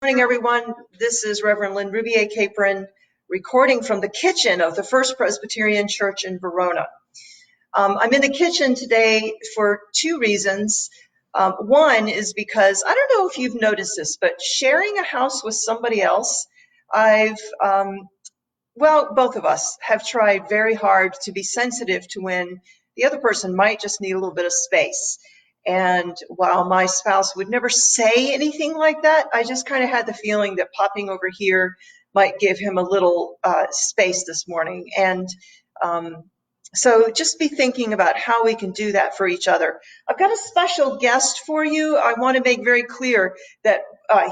Morning, everyone. This is Reverend Lynn Rubier Capron recording from the kitchen of the First Presbyterian Church in Verona. I'm in the kitchen today for two reasons. One is because, I don't know if you've noticed this, but sharing a house with somebody else, both of us have tried very hard to be sensitive to when the other person might just need a little bit of space. And while my spouse would never say anything like that, I just kind of had the feeling that popping over here might give him a little space this morning. And so just be thinking about how we can do that for each other. I've got a special guest for you. I want to make very clear that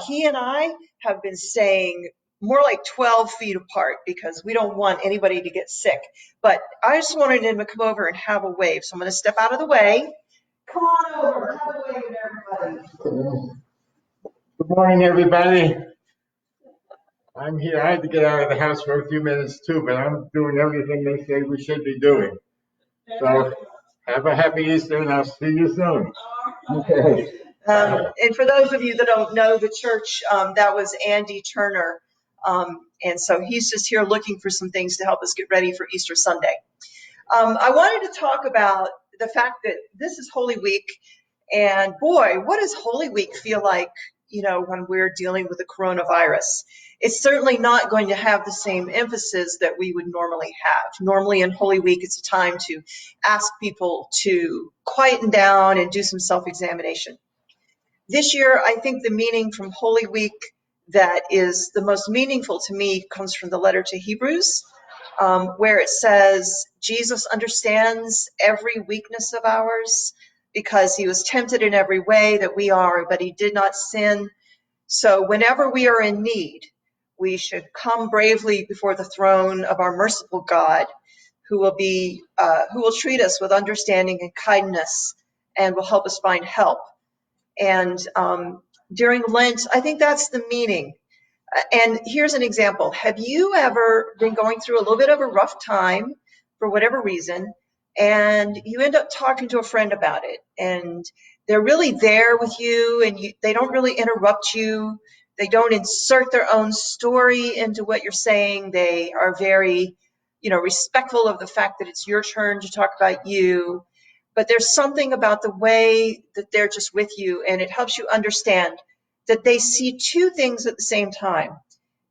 he and I have been staying more like 12 feet apart because we don't want anybody to get sick. But I just wanted him to come over and have a wave. So I'm going to step out of the way. Come on over, have a wave with everybody. Good morning, everybody. I'm here. I had to get out of the house for a few minutes too, but I'm doing everything they say we should be doing. So have a happy Easter, and I'll see you soon. Okay. And for those of you that don't know the church, that was Andy Turner. And so he's just here looking for some things to help us get ready for Easter Sunday. I wanted to talk about the fact that this is Holy Week, and boy, what does Holy Week feel like, when we're dealing with the coronavirus? It's certainly not going to have the same emphasis that we would normally have. Normally in Holy Week, it's a time to ask people to quieten down and do some self-examination. This year, I think the meaning from Holy Week that is the most meaningful to me comes from the letter to Hebrews, where it says, Jesus understands every weakness of ours because he was tempted in every way that we are, but he did not sin. So whenever we are in need, we should come bravely before the throne of our merciful God, who will treat us with understanding and kindness and will help us find help. And during Lent, I think that's the meaning. And here's an example. Have you ever been going through a little bit of a rough time for whatever reason, and you end up talking to a friend about it, and they're really there with you, and they don't really interrupt you. They don't insert their own story into what you're saying. They are very, respectful of the fact that it's your turn to talk about you. But there's something about the way that they're just with you, and it helps you understand that they see two things at the same time.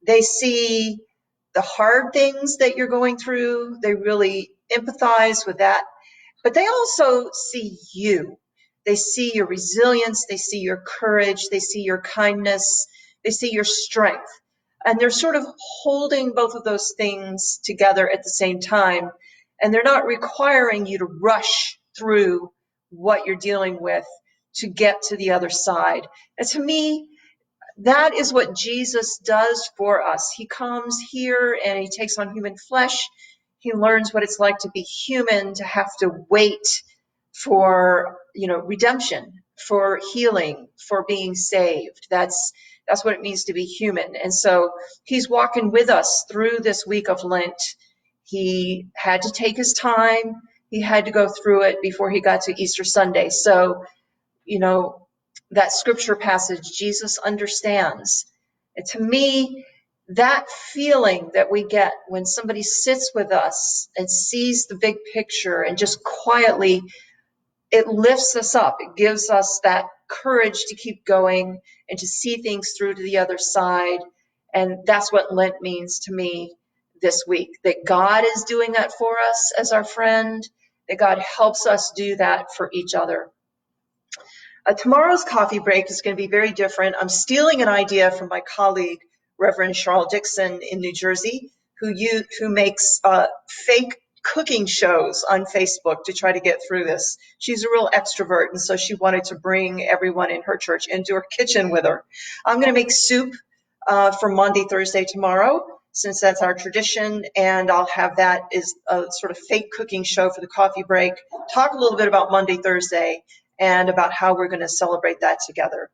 They see the hard things that you're going through. They really empathize with that. But they also see you. They see your resilience. They see your courage. They see your kindness. They see your strength. And they're sort of holding both of those things together at the same time. And they're not requiring you to rush through what you're dealing with to get to the other side. And to me, that is what Jesus does for us. He comes here and he takes on human flesh. He learns what it's like to be human, to have to wait for, redemption, for healing, for being saved. That's what it means to be human. And so he's walking with us through this week of Lent. He had to take his time. He had to go through it before he got to Easter Sunday. So, that scripture passage, Jesus understands. And to me, that feeling that we get when somebody sits with us and sees the big picture and just quietly, it lifts us up. It gives us that courage to keep going and to see things through to the other side. And that's what Lent means to me this week, that God is doing that for us as our friend, that God helps us do that for each other. Tomorrow's coffee break is going to be very different. I'm stealing an idea from my colleague, Reverend Charles Dixon in New Jersey, who makes fake cooking shows on Facebook to try to get through this. She's a real extrovert, and so she wanted to bring everyone in her church into her kitchen with her. I'm going to make soup for Monday, Thursday, tomorrow, since that's our tradition, and I'll have that as a sort of fake cooking show for the coffee break, talk a little bit about Monday, Thursday, and about how we're going to celebrate that together.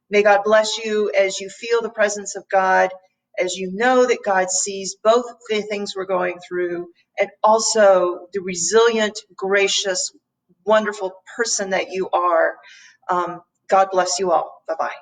May God bless you as you feel the presence of God, as you know that God sees both the things we're going through and also the resilient, gracious, wonderful person that you are. God bless you all. Bye-bye.